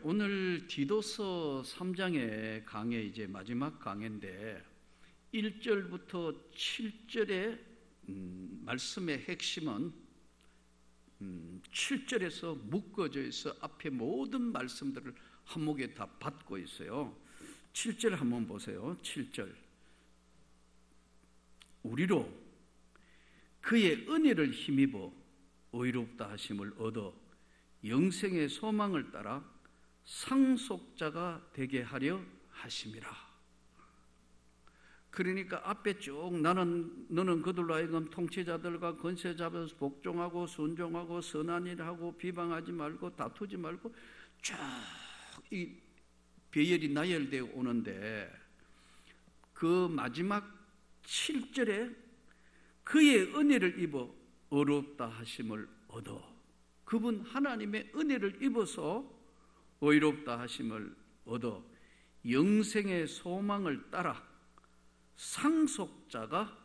오늘 디도서 3장의 강의 이제 마지막 강의인데 1절부터 7절의 말씀의 핵심은 7절에서 묶어져 있어 앞에 모든 말씀들을 한목에 다 받고 있어요. 7절 한번 보세요. 7절 우리로 그의 은혜를 힘입어 의롭다 하심을 얻어 영생의 소망을 따라 상속자가 되게 하려 하심이라. 그러니까 앞에 쭉 너는 그들로 하여금 통치자들과 권세 잡아서 복종하고 순종하고 선한 일 하고 비방하지 말고 다투지 말고 쭉 이 배열이 나열되어 오는데 그 마지막 7절에 그의 은혜를 입어 의롭다 하심을 얻어, 그분 하나님의 은혜를 입어서 의롭다 하심을 얻어 영생의 소망을 따라 상속자가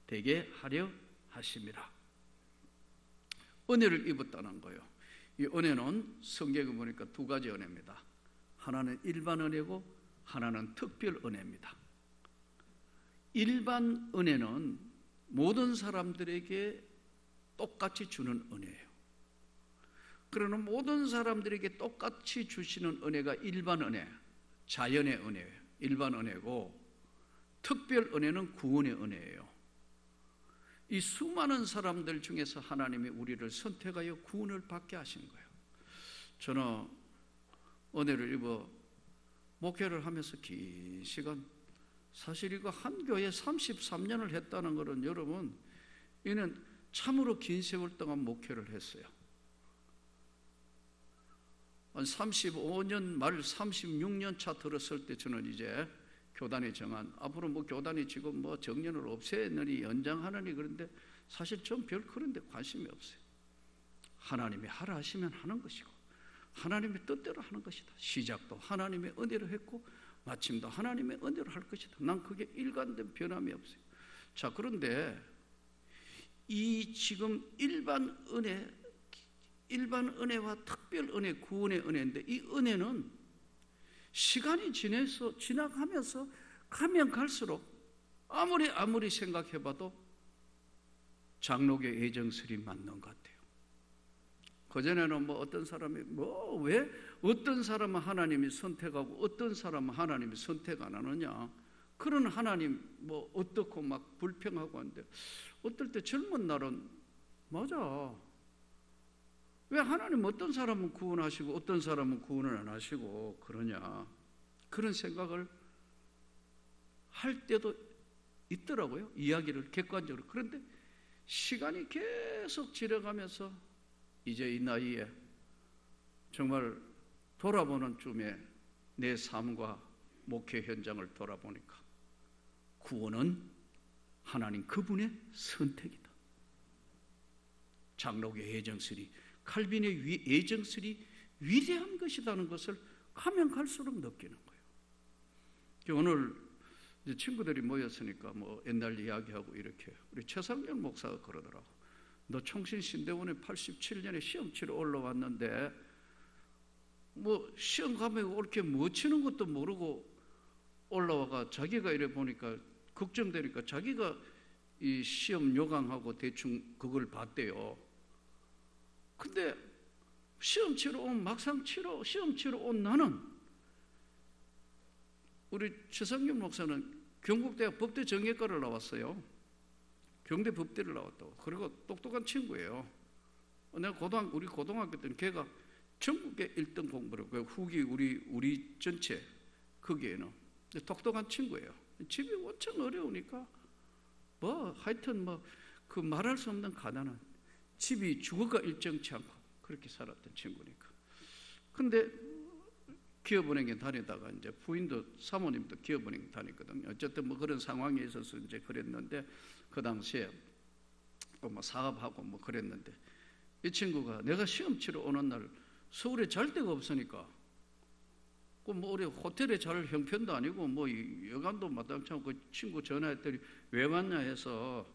되게 하려 하심이라. 은혜를 입었다는 거예요. 이 은혜는 성경에 보니까 두 가지 은혜입니다. 하나는 일반 은혜고 하나는 특별 은혜입니다. 일반 은혜는 모든 사람들에게 똑같이 주는 은혜예요. 그러나 모든 사람들에게 똑같이 주시는 은혜가 일반 은혜, 자연의 은혜예요. 일반 은혜고, 특별 은혜는 구원의 은혜예요. 이 수많은 사람들 중에서 하나님이 우리를 선택하여 구원을 받게 하신 거예요. 저는 은혜를 입어 목회를 하면서 긴 시간, 사실 이거 한 교회에 33년을 했다는 것은 여러분, 이는 참으로 긴 세월 동안 목회를 했어요. 한 35년 말 36년 차 들었을 때 저는 이제 교단이 정한, 앞으로 뭐 교단이 지금 뭐 정년을 없애느니 연장하느니, 그런데 사실 전 별 그런 데 관심이 없어요. 하나님이 하라 하시면 하는 것이고 하나님의 뜻대로 하는 것이다. 시작도 하나님의 은혜로 했고 마침도 하나님의 은혜로 할 것이다. 난 그게 일관된 변함이 없어요. 자, 그런데 이 지금 일반 은혜와 특별 은혜, 구원의 은혜인데, 이 은혜는 시간이 지나가면서 가면 갈수록 아무리 생각해봐도 장로교 예정설이 맞는 것 같아요. 그전에는 뭐 어떤 사람이 왜 어떤 사람은 하나님이 선택하고 어떤 사람은 하나님이 선택 안 하느냐, 그런 하나님 뭐 어떻고 막 불평하고 하는데, 어떨 때 젊은 날은 맞아, 왜 하나님 어떤 사람은 구원하시고 어떤 사람은 구원을 안 하시고 그러냐, 그런 생각을 할 때도 있더라고요. 이야기를 객관적으로. 그런데 시간이 계속 지나가면서 이제 이 나이에 정말 돌아보는 쯤에 내 삶과 목회 현장을 돌아보니까 구원은 하나님 그분의 선택이다. 장로교의 예정설이, 칼빈의 예정설이 위대한 것이라는 것을 가면 갈수록 느끼는 거예요. 오늘 이제 친구들이 모였으니까 뭐 옛날 이야기하고 이렇게, 우리 최상렬 목사가 그러더라고. 너 총신신대원에 87년에 시험 치러 올라왔는데 뭐 시험 가면 이렇게 뭐 치는 것도 모르고 올라와가 자기가 이래 보니까 걱정되니까 자기가 이 시험 요강하고 대충 그걸 봤대요. 근데 시험 치러 온, 막상 시험 치러 온 나는, 우리 최상균 목사는 경북대학 법대 정예과를 나왔어요. 경대 법대를 나왔다고. 그리고 똑똑한 친구예요. 내가 우리 고등학교 때는 걔가 전국의 1등 공부를, 그 후기 우리 전체 거기에는 똑똑한 친구예요. 집이 엄청 어려우니까 뭐 하여튼 뭐 그 말할 수 없는 가난한, 집이 주거가 일정치 않고 그렇게 살았던 친구니까. 근데 기업은행에 다니다가 이제 부인도 사모님도 기업은행 다녔거든요. 어쨌든 뭐 그런 상황에 있어서 이제 그랬는데, 그 당시에 뭐 사업하고 뭐 그랬는데, 이 친구가 내가 시험 치러 오는 날 서울에 잘 데가 없으니까 그 뭐 우리 호텔에 잘 형편도 아니고 뭐 여간도 마땅치 않고, 그 친구 전화했더니 왜 왔냐 해서,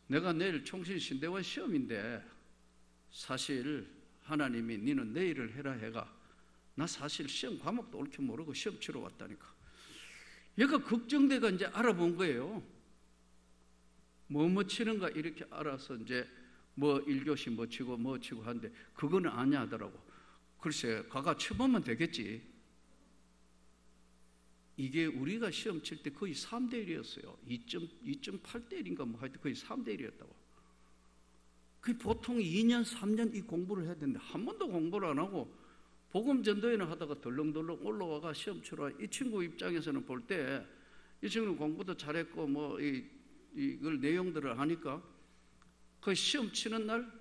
내가 내일 총신신대원 시험인데 사실 하나님이 니는 내일을 해라 해가 나 사실 시험 과목도 옳게 모르고 시험 치러 왔다니까. 얘가 걱정돼가 이제 알아본 거예요. 뭐 치는가 이렇게 알아서 이제 뭐 1교시 뭐 치고 하는데 그거는 아니야 하더라고. 글쎄 가가 쳐보면 되겠지. 이게 우리가 시험 칠 때 거의 3대 1이었어요. 2.8대 1인가 뭐 하여튼 거의 3대 1이었다고. 그 보통 2년 3년 이 공부를 해야 되는데 한 번도 공부를 안 하고 복음 전도회는 하다가 덜렁덜렁 올라와가 시험 치러. 이 친구 입장에서는 볼 때 이 친구는 공부도 잘했고 뭐 이걸 내용들을 하니까 그 시험 치는 날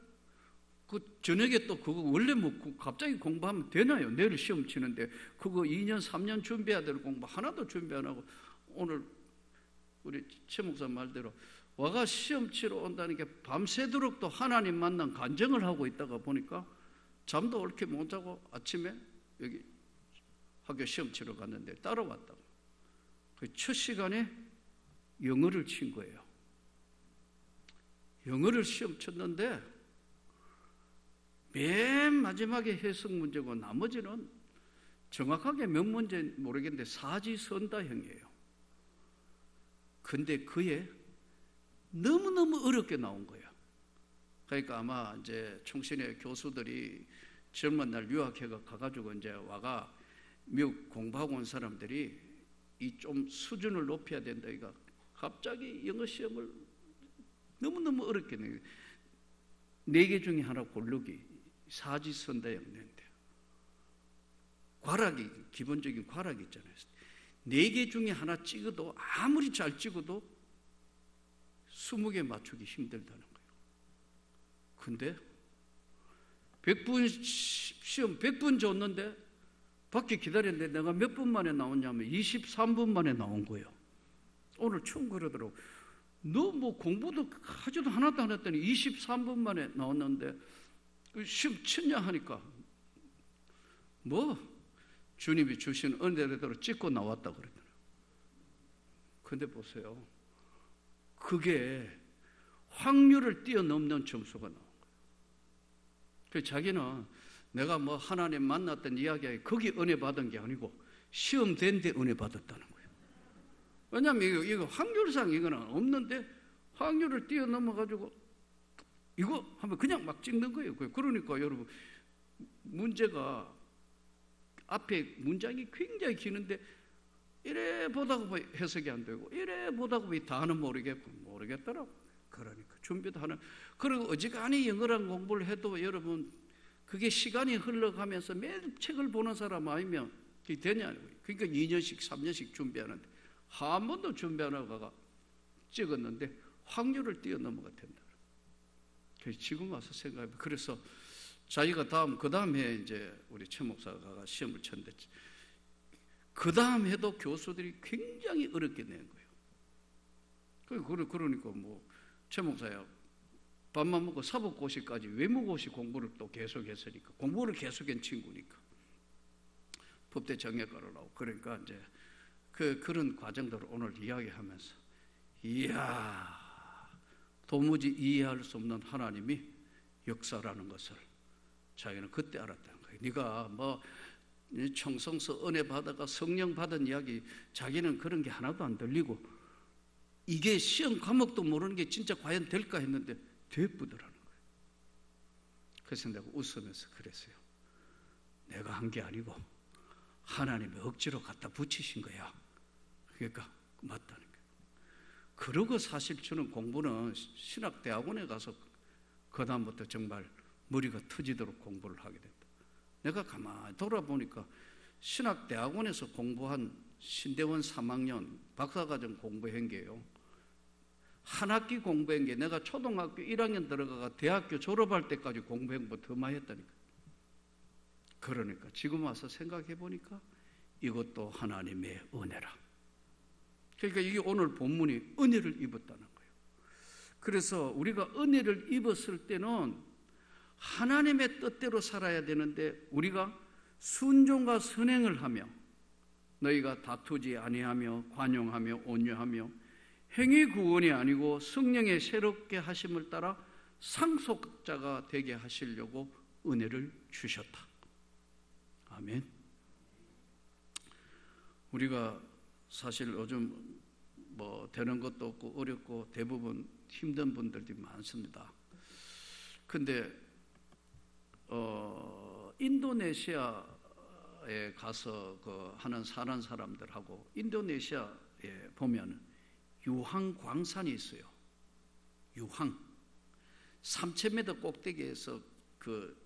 그 저녁에 또 그거 원래 뭐 갑자기 공부하면 되나요? 내일 시험 치는데 그거 2년 3년 준비해야 될 공부 하나도 준비 안 하고 오늘 우리 최 목사 말대로 와가 시험 치러 온다는 게 밤새도록 또 하나님 만난 간증을 하고 있다가 보니까 잠도 옳게 못 자고 아침에 여기 학교 시험 치러 갔는데 따라왔다고. 그 첫 시간에 영어를 친 거예요. 영어를 시험 쳤는데 맨 마지막에 해석 문제고 나머지는 정확하게 몇 문제 모르겠는데 사지선다형이에요. 근데 그게 너무너무 어렵게 나온 거예요. 그러니까 아마 이제 총신의 교수들이 젊은 날 유학해가 가가지고 이제 와가 미국 공부하고 온 사람들이 이 좀 수준을 높여야 된다. 이가 갑자기 영어 시험을 너무너무 어렵게 내. 4개 중에 하나 고르기 사지선다형 내는데 과락이 기본적인 과락이 있잖아요. 4개 중에 하나 찍어도 아무리 잘 찍어도 20개 맞추기 힘들다는 거예요. 근데 100분 시험 100분 줬는데 밖에 기다렸는데 내가 몇 분 만에 나왔냐면 23분 만에 나온 거예요. 오늘 처음 그러더라고. 너 뭐 공부도 하지도 하나도 안 했더니 23분 만에 나왔는데 시험 쳤냐 하니까 뭐 주님이 주신 은혜대로 찍고 나왔다 그러더라고요. 근데 보세요. 그게 확률을 뛰어넘는 점수가 나온 거예요. 그래서 자기는 내가 뭐 하나님 만났던 이야기에 거기 은혜 받은 게 아니고 시험 된 데 은혜 받았다는 거예요. 왜냐하면 이거 확률상 이거는 없는데 확률을 뛰어넘어가지고 이거 하면 그냥 막 찍는 거예요. 그러니까 여러분 문제가 앞에 문장이 굉장히 기는데 이래 보다가 뭐 해석이 안 되고 이래 보다가 왜 다는 모르겠더라고. 그러니까 준비도 하는. 그리고 어지간히 영어랑 공부를 해도 여러분 그게 시간이 흘러가면서 매일 책을 보는 사람 아니면 그게 되냐고요. 그러니까 2년씩 3년씩 준비하는데 한 번도 준비 안 하다가 찍었는데 확률을 뛰어넘어가 된다. 그래서 지금 와서 생각해보면 그래서 자기가 그 다음 해 이제 우리 최 목사가 시험을 쳤는데 그 다음 해도 교수들이 굉장히 어렵게 낸 거예요. 그러니까 뭐 최 목사야 밥만 먹고 사법고시까지 외무고시 공부를 또 계속했으니까 공부를 계속한 친구니까 법대 정예과를 나오고 그러니까 이제 그런 과정들을 오늘 이야기하면서 이야 도무지 이해할 수 없는 하나님이 역사라는 것을 자기는 그때 알았다는 거예요. 네가 뭐 청성서 은혜 받아가 성령 받은 이야기 자기는 그런 게 하나도 안 들리고 이게 시험 과목도 모르는 게 진짜 과연 될까 했는데 되쁘더라는 거예요. 그래서 내가 웃으면서 그랬어요. 내가 한 게 아니고 하나님이 억지로 갖다 붙이신 거야. 그러니까 맞다는 거예요. 그러고 사실 저는 공부는 신학대학원에 가서 그 다음부터 정말 머리가 터지도록 공부를 하게 됐다. 내가 가만히 돌아보니까 신학대학원에서 공부한 신대원 3학년 박사과정 공부한 게요. 한 학기 공부한 게 내가 초등학교 1학년 들어가가 대학교 졸업할 때까지 공부한 것보다 더 많이 했다니까. 그러니까 지금 와서 생각해 보니까 이것도 하나님의 은혜라. 그러니까 이게 오늘 본문이 은혜를 입었다는 거예요. 그래서 우리가 은혜를 입었을 때는 하나님의 뜻대로 살아야 되는데 우리가 순종과 선행을 하며 너희가 다투지 아니하며 관용하며 온유하며 행위 구원이 아니고 성령의 새롭게 하심을 따라 상속자가 되게 하시려고 은혜를 주셨다. 아멘. 우리가 사실 요즘 뭐 되는 것도 없고 어렵고 대부분 힘든 분들이 많습니다. 근데 인도네시아에 가서 사는 사람들하고 인도네시아에 보면 유황 광산이 있어요. 유황 3,000m 꼭대기에서 그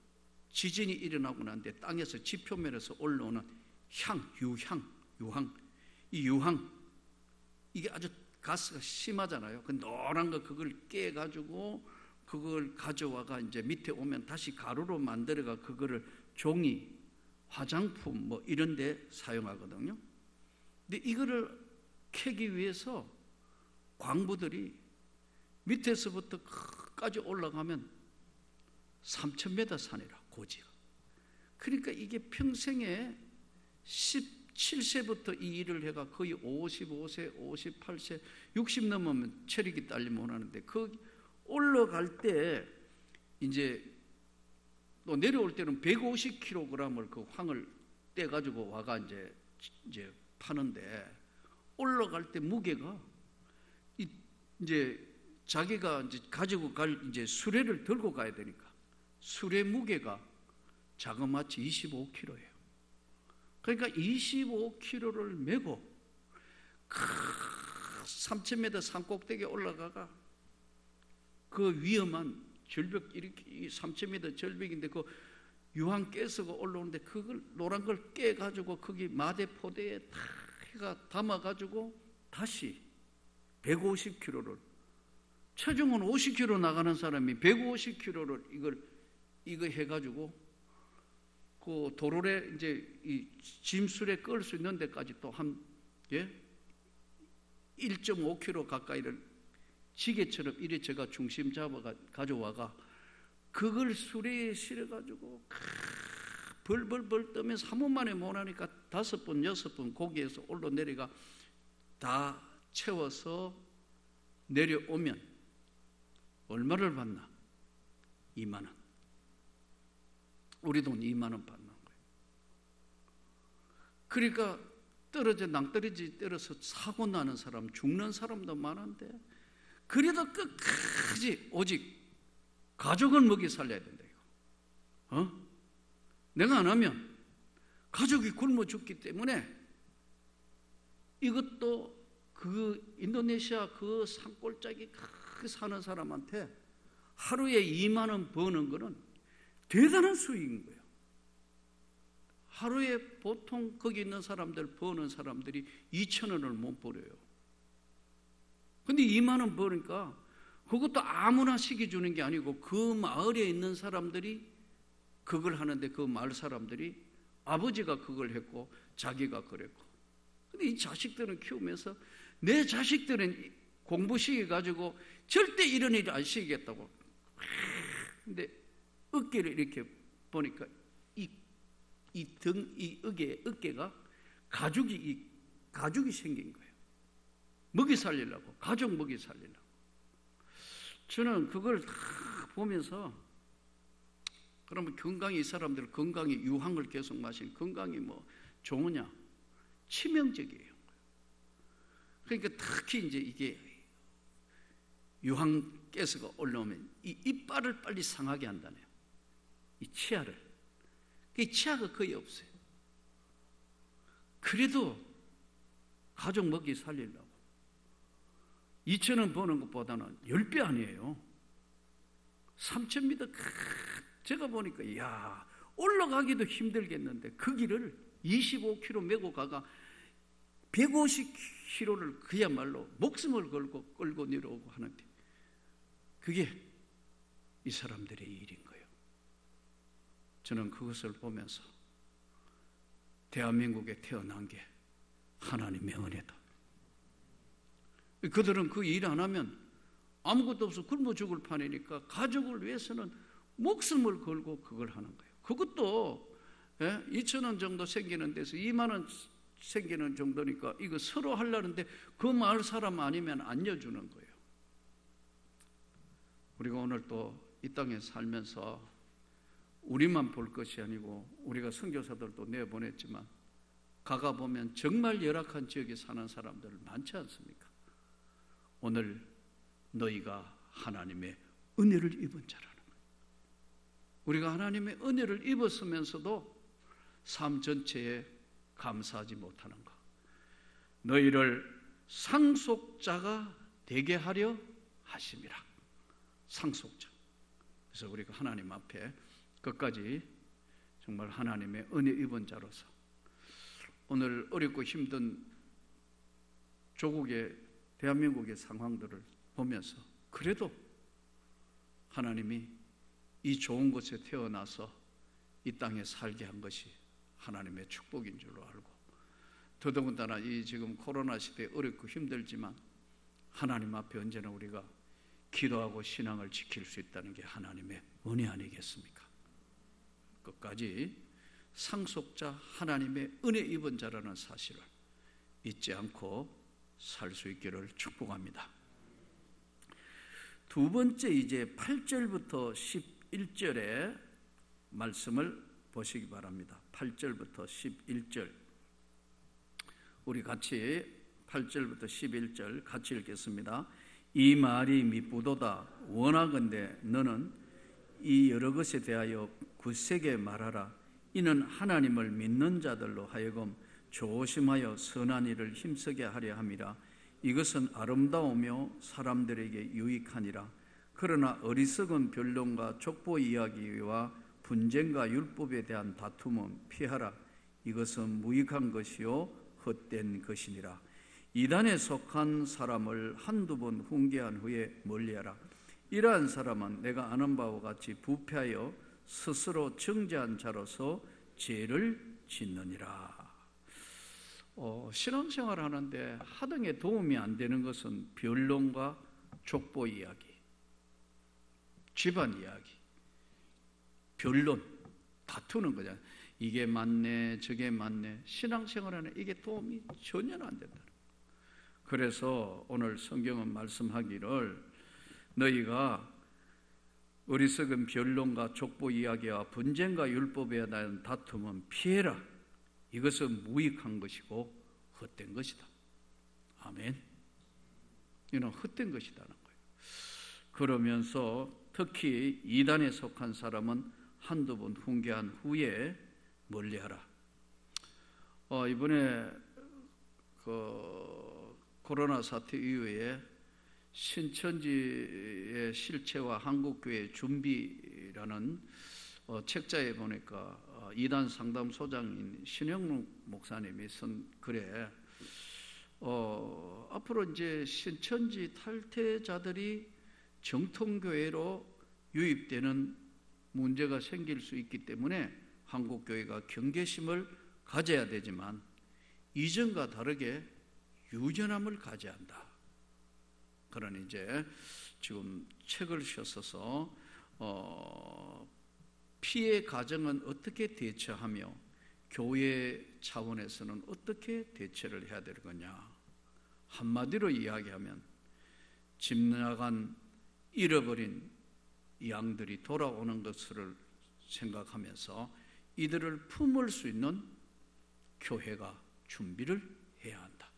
지진이 일어나고 난데 땅에서 지표면에서 올라오는 유황 이 유황 이게 아주 가스가 심하잖아요. 그 노란 거 그걸 깨가지고 그걸 가져와가 이제 밑에 오면 다시 가루로 만들어가 그거를 종이, 화장품 뭐 이런 데 사용하거든요. 근데 이거를 캐기 위해서 광부들이 밑에서부터 끝까지 올라가면 3,000m 산이라 고지가. 그러니까 이게 평생에 17세부터 이 일을 해가 거의 55세, 58세, 60 넘으면 체력이 딸리면 못 하는데 그 올라갈 때 이제 또 내려올 때는 150kg을 그 황을 떼가지고 와가 이제 파는데 올라갈 때 무게가 이제 자기가 이제 가지고 갈 이제 수레를 들고 가야 되니까 수레 무게가 자그마치 25kg예요. 그러니까 25kg를 메고 3,000m 산 꼭대기에 올라가가 그 위험한 절벽 이렇게 3,000m 절벽인데 그 유황 깨서가 올라오는데 그걸 노란 걸 깨가지고 거기 마대포대에 다 해가 담아가지고 다시 150kg를 체중은 50kg 나가는 사람이 150kg를 이거 해가지고 그 도로에 이제 이 짐술에 끌 수 있는 데까지 또 한 1.5kg 가까이를 지게처럼 이래 제가 중심 잡아가 가져와가 그걸 수레에 실어가지고 벌벌벌 떠면서 한 번만에 못하니까 5번, 6번 거기에서 올라내려가 다 채워서 내려오면 얼마를 받나? 2만 원. 우리 돈 2만 원 받는 거예요. 그러니까 낭떠러지 때려서 사고 나는 사람, 죽는 사람도 많은데 그래도 끝까지 오직 가족을 먹이 살려야 된다 이거. 내가 안 하면 가족이 굶어 죽기 때문에 이것도 그 인도네시아 그 산골짜기 사는 사람한테 하루에 2만 원 버는 거는 대단한 수익인 거예요. 하루에 보통 거기 있는 사람들 버는 사람들이 2,000원을 못 벌어요. 근데 2만 원 버니까 그것도 아무나 시기 주는 게 아니고 그 마을에 있는 사람들이 그걸 하는데 그 마을 사람들이 아버지가 그걸 했고 자기가 그랬고 근데 이 자식들은 키우면서 내 자식들은 공부 시켜가지고 절대 이런 일을 안 시키겠다고. 근데 어깨를 이렇게 보니까 이 어깨가 가죽이 생긴 거예요. 먹이 살리려고, 가족 먹이 살리려고. 저는 그걸 다 보면서 그러면 건강이 이 사람들 건강이 유황을 계속 마시는 건강이 뭐 좋으냐? 치명적이에요. 그러니까 특히 이제 이게 유황가스가 올라오면 이 이빨을 빨리 상하게 한다네요. 이 치아를. 이 치아가 거의 없어요. 그래도 가족 먹이 살리려고 2,000원 버는 것보다는 10배 아니에요. 3,000m 제가 보니까 야 올라가기도 힘들겠는데 그 길을 25km 메고 가가 150km를 그야말로 목숨을 걸고 끌고 내려오고 하는데 그게 이 사람들의 일인 거예요. 저는 그것을 보면서 대한민국에 태어난 게 하나님의 은혜다. 그들은 그 일 안 하면 아무것도 없어 굶어 죽을 판이니까 가족을 위해서는 목숨을 걸고 그걸 하는 거예요. 그것도 2,000원 정도 생기는 데서 2만 원 생기는 정도니까 이거 서로 하려는데 그 마을 사람 아니면 안 여주는 거예요. 우리가 오늘 또 이 땅에 살면서 우리만 볼 것이 아니고 우리가 선교사들도 내보냈지만 가보면 정말 열악한 지역에 사는 사람들 많지 않습니까? 오늘 너희가 하나님의 은혜를 입은 자라는 거예요. 우리가 하나님의 은혜를 입었으면서도 삶 전체에 감사하지 못하는 것. 너희를 상속자가 되게 하려 하심이라. 상속자. 그래서 우리가 하나님 앞에 끝까지 정말 하나님의 은혜 입은 자로서 오늘 어렵고 힘든 조국의 대한민국의 상황들을 보면서 그래도 하나님이 이 좋은 곳에 태어나서 이 땅에 살게 한 것이 하나님의 축복인 줄로 알고, 더더군다나 이 지금 코로나 시대에 어렵고 힘들지만 하나님 앞에 언제나 우리가 기도하고 신앙을 지킬 수 있다는 게 하나님의 은혜 아니겠습니까? 끝까지 상속자 하나님의 은혜 입은 자라는 사실을 잊지 않고 살 수 있기를 축복합니다. 두 번째, 이제 8절부터 11절의 말씀을 보시기 바랍니다. 8절부터 11절 우리 같이 8절부터 11절 같이 읽겠습니다. 이 말이 미쁘도다. 원하건대 너는 이 여러 것에 대하여 굳세게 말하라. 이는 하나님을 믿는 자들로 하여금 조심하여 선한 일을 힘쓰게 하려 함이라. 이것은 아름다우며 사람들에게 유익하니라. 그러나 어리석은 변론과 족보 이야기와 분쟁과 율법에 대한 다툼은 피하라. 이것은 무익한 것이요 헛된 것이니라. 이단에 속한 사람을 한두 번 훈계한 후에 멀리하라. 이러한 사람은 내가 아는 바와 같이 부패하여 스스로 정죄한 자로서 죄를 짓느니라. 신앙생활 하는데 하등에 도움이 안 되는 것은 변론과 족보 이야기, 집안 이야기, 변론, 다투는 거잖아요. 이게 맞네, 저게 맞네. 신앙생활에는 이게 도움이 전혀 안 된다. 그래서 오늘 성경은 말씀하기를 너희가 어리석은 변론과 족보 이야기와 분쟁과 율법에 대한 다툼은 피해라. 이것은 무익한 것이고 헛된 것이다. 아멘. 이는 헛된 것이라는 거예요. 그러면서 특히 이단에 속한 사람은 한두 번 훈계한 후에 멀리하라. 이번에 코로나 사태 이후에 신천지의 실체와 한국교회 준비라는 책자에 보니까 이단 상담소장인 신영록 목사님이 쓴 글에 앞으로 이제 신천지 탈퇴자들이 정통교회로 유입되는 문제가 생길 수 있기 때문에 한국교회가 경계심을 가져야 되지만 이전과 다르게 유전함을 가져야 한다. 그러니 이제 지금 책을 쓰셔서 피해 가정은 어떻게 대처하며 교회 차원에서는 어떻게 대처를 해야 될 거냐. 한마디로 이야기하면 집 나간 잃어버린 양들이 돌아오는 것을 생각하면서 이들을 품을 수 있는 교회가 준비를 해야 한다.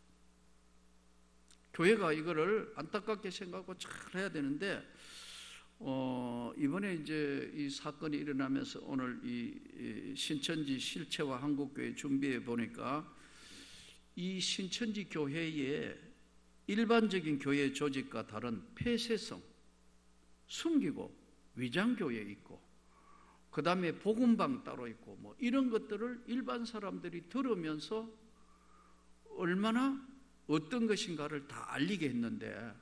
교회가 이거를 안타깝게 생각하고 잘 해야 되는데 이번에 이제 이 사건이 일어나면서 오늘 이 신천지 실체와 한국교회 준비해 보니까 이 신천지 교회의 일반적인 교회 조직과 다른 폐쇄성, 숨기고 위장교회 있고 그 다음에 복음방 따로 있고 뭐 이런 것들을 일반 사람들이 들으면서 얼마나 어떤 것인가를 다 알리게 했는데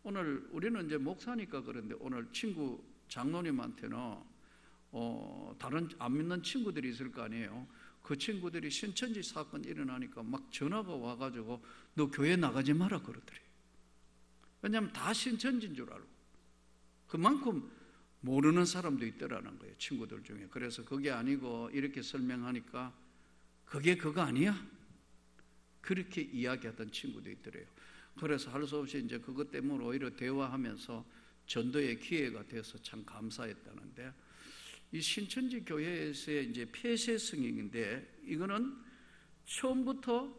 오늘 우리는 이제 목사니까 그런데 오늘 친구 장로님한테는 다른 안 믿는 친구들이 있을 거 아니에요. 그 친구들이 신천지 사건 일어나니까 막 전화가 와가지고 너 교회 나가지 마라 그러더래. 왜냐하면 다 신천지인 줄 알고 그만큼 모르는 사람도 있더라는 거예요. 친구들 중에. 그래서 그게 아니고 이렇게 설명하니까 그게 그거 아니야? 그렇게 이야기하던 친구도 있더래요. 그래서 할 수 없이 이제 그것 때문에 오히려 대화하면서 전도의 기회가 돼서 참 감사했다는데 이 신천지 교회에서의 이제 폐쇄 승인인데 이거는 처음부터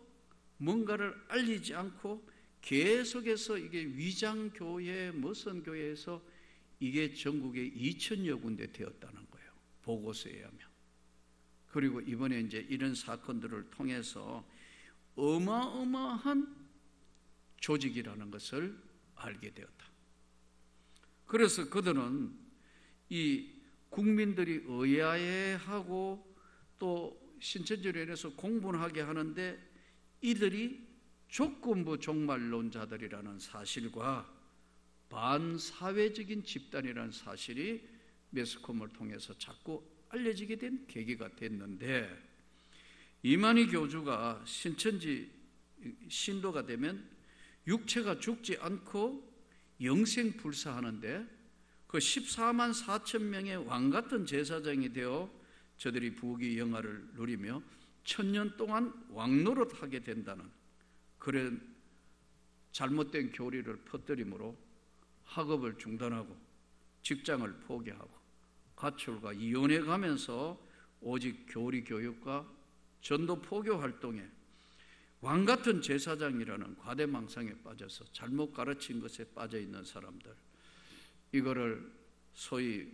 뭔가를 알리지 않고 계속해서 이게 위장교회, 무슨 교회에서 이게 전국에 2,000여 군데 되었다는 거예요. 보고서에 의하면. 그리고 이번에 이제 이런 사건들을 통해서 어마어마한 조직이라는 것을 알게 되었다. 그래서 그들은 이 국민들이 의아해하고 또 신천지로 인해서 공분하게 하는데 이들이 조건부 종말론자들이라는 사실과 반사회적인 집단이라는 사실이 매스컴을 통해서 자꾸 알려지게 된 계기가 됐는데, 이만희 교주가 신천지 신도가 되면 육체가 죽지 않고 영생불사하는데 그 14만 4천 명의 왕같은 제사장이 되어 저들이 부귀 영화를 누리며 1000년 동안 왕노릇하게 된다는 그런 잘못된 교리를 퍼뜨림으로 학업을 중단하고 직장을 포기하고 가출과 이혼해 가면서 오직 교리 교육과 전도 포교 활동에 왕같은 제사장이라는 과대망상에 빠져서 잘못 가르친 것에 빠져 있는 사람들, 이거를 소위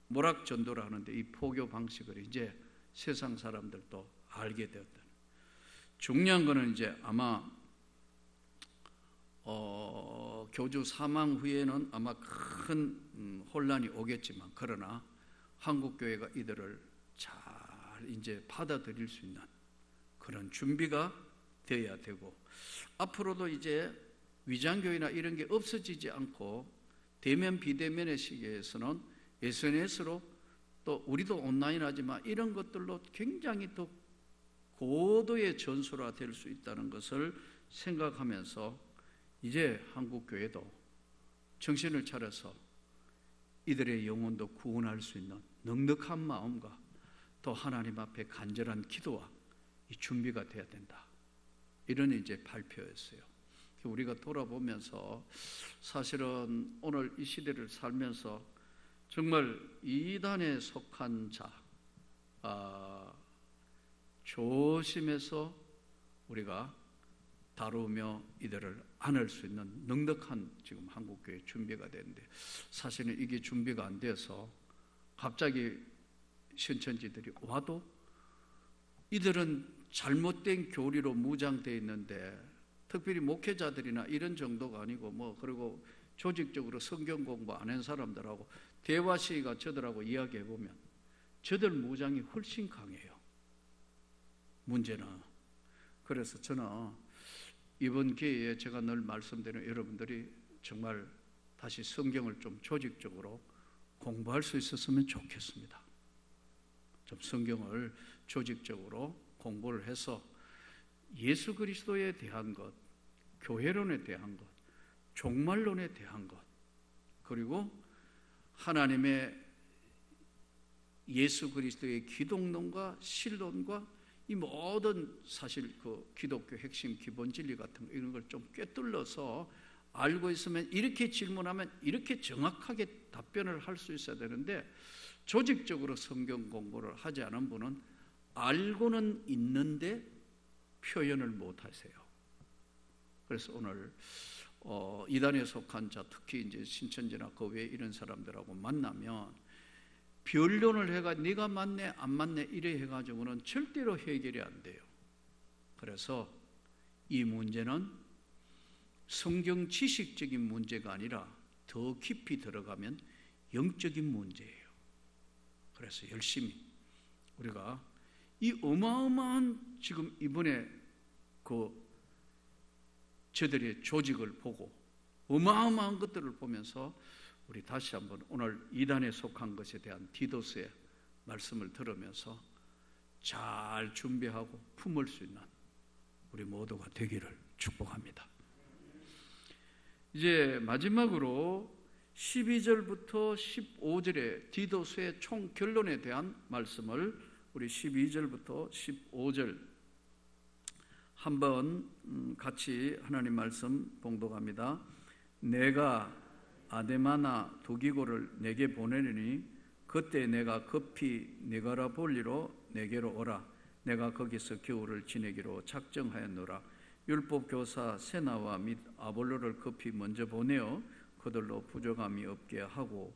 모락전도를 하는데 이 포교 방식을 이제 세상 사람들도 알게 되었다. 중요한 거는 이제 아마 교주 사망 후에는 아마 큰 혼란이 오겠지만, 그러나 한국 교회가 이들을 잘 이제 받아들일 수 있는 그런 준비가 되어야 되고, 앞으로도 이제 위장교회나 이런 게 없어지지 않고 대면 비대면의 시기에서는 SNS로 또 우리도 온라인 하지만 이런 것들로 굉장히 더 고도의 전술화 될 수 있다는 것을 생각하면서 이제 한국교회도 정신을 차려서 이들의 영혼도 구원할 수 있는 넉넉한 마음과 또 하나님 앞에 간절한 기도와 이 준비가 돼야 된다, 이런 이제 발표였어요. 우리가 돌아보면서 사실은 오늘 이 시대를 살면서 정말 이단에 속한 자 조심해서 우리가 다루며 이들을 안을 수 있는 넉넉한 지금 한국교회 준비가 되는데, 사실은 이게 준비가 안 돼서 갑자기 신천지들이 와도 이들은 잘못된 교리로 무장되어 있는데, 특별히 목회자들이나 이런 정도가 아니고 그리고 조직적으로 성경 공부 안 한 사람들하고 대화 시기가 저들하고 이야기해 보면 저들 무장이 훨씬 강해요. 문제는. 그래서 저는 이번 기회에 제가 늘 말씀드리는 여러분들이 정말 다시 성경을 좀 조직적으로 공부할 수 있었으면 좋겠습니다. 좀 성경을 조직적으로 공부를 해서 예수 그리스도에 대한 것, 교회론에 대한 것, 종말론에 대한 것, 그리고 하나님의 예수 그리스도의 기독론과 신론과 이 모든 사실 그 기독교 핵심 기본 진리 같은 거, 이런 걸 좀 꿰뚫러서 알고 있으면 이렇게 질문하면 이렇게 정확하게 답변을 할 수 있어야 되는데, 조직적으로 성경 공부를 하지 않은 분은 알고는 있는데 표현을 못 하세요. 그래서 오늘 이단에 속한 자, 특히 이제 신천지나 그 외에 이런 사람들하고 만나면 변론을 해가 네가 맞네 안 맞네 이래 해가지고는 절대로 해결이 안 돼요. 그래서 이 문제는 성경 지식적인 문제가 아니라 더 깊이 들어가면 영적인 문제예요. 그래서 열심히 우리가 이 어마어마한 지금 이번에 저들의 조직을 보고 어마어마한 것들을 보면서 우리 다시 한번 오늘 이단에 속한 것에 대한 디도스의 말씀을 들으면서 잘 준비하고 품을 수 있는 우리 모두가 되기를 축복합니다. 이제 마지막으로 12절부터 15절의 디도스의 총 결론에 대한 말씀을 우리 12절부터 15절 한번 같이 하나님 말씀 봉독합니다. 내가 아데마나 두기고를 내게 보내리니 그때 내가 급히 네가라볼리로 내게로 오라. 내가 거기서 겨울을 지내기로 작정하였노라. 율법 교사 세나와 및 아볼로를 급히 먼저 보내어 그들로 부족함이 없게 하고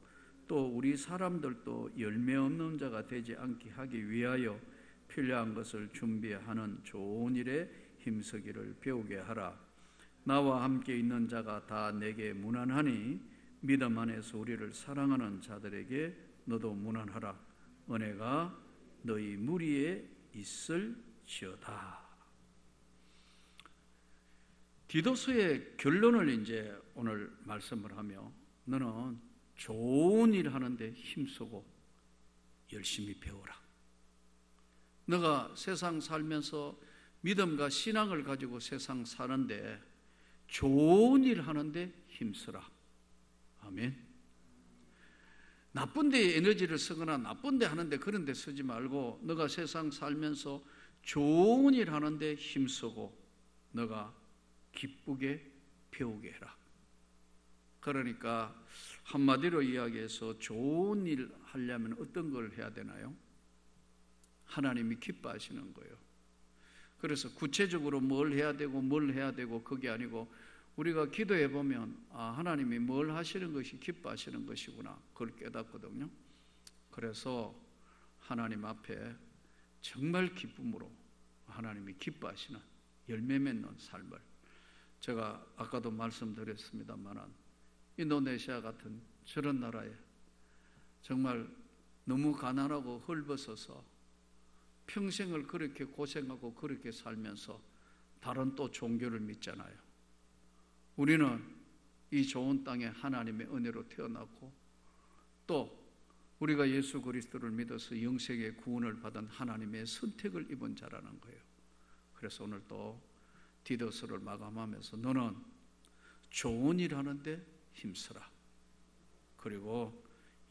또 우리 사람들도 열매 없는 자가 되지 않게 하기 위하여 필요한 것을 준비하는 좋은 일에 힘쓰기를 배우게 하라. 나와 함께 있는 자가 다 내게 무난하니 믿음 안에서 우리를 사랑하는 자들에게 너도 무난하라. 은혜가 너희 무리에 있을지어다. 디도서의 결론을 이제 오늘 말씀을 하며 너는 좋은 일 하는데 힘쓰고 열심히 배워라. 너가 세상 살면서 믿음과 신앙을 가지고 세상 사는데 좋은 일 하는데 힘쓰라. 아멘. 나쁜 데에 에너지를 쓰거나 나쁜 데 하는데 그런 데 쓰지 말고 너가 세상 살면서 좋은 일 하는데 힘쓰고 너가 기쁘게 배우게 해라. 그러니까 한마디로 이야기해서 좋은 일 하려면 어떤 걸 해야 되나요? 하나님이 기뻐하시는 거예요. 그래서 구체적으로 뭘 해야 되고 그게 아니고 우리가 기도해 보면 하나님이 뭘 하시는 것이 기뻐하시는 것이구나 그걸 깨닫거든요. 그래서 하나님 앞에 정말 기쁨으로 하나님이 기뻐하시는 열매 맺는 삶을 제가 아까도 말씀드렸습니다만 인도네시아 같은 저런 나라에 정말 너무 가난하고 헐벗어서 평생을 그렇게 고생하고 그렇게 살면서 다른 또 종교를 믿잖아요. 우리는 이 좋은 땅에 하나님의 은혜로 태어났고 또 우리가 예수 그리스도를 믿어서 영생의 구원을 받은 하나님의 선택을 입은 자라는 거예요. 그래서 오늘 또 디도서를 마감하면서 너는 좋은 일 하는데 힘쓰라. 그리고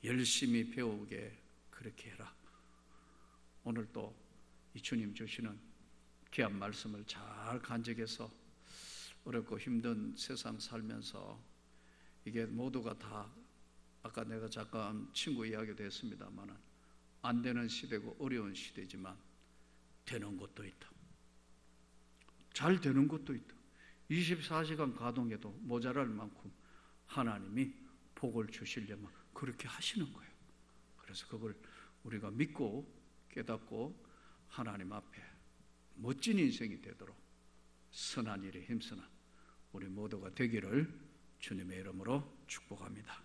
열심히 배우게 그렇게 해라. 오늘 또 이 주님 주시는 귀한 말씀을 잘 간직해서 어렵고 힘든 세상 살면서 이게 모두가 다 아까 내가 잠깐 친구 이야기도 했습니다만 안 되는 시대고 어려운 시대지만 되는 것도 있다. 잘 되는 것도 있다. 24시간 가동해도 모자랄 만큼 하나님이 복을 주시려면 그렇게 하시는 거예요. 그래서 그걸 우리가 믿고 깨닫고 하나님 앞에 멋진 인생이 되도록 선한 일에 힘쓰는 우리 모두가 되기를 주님의 이름으로 축복합니다.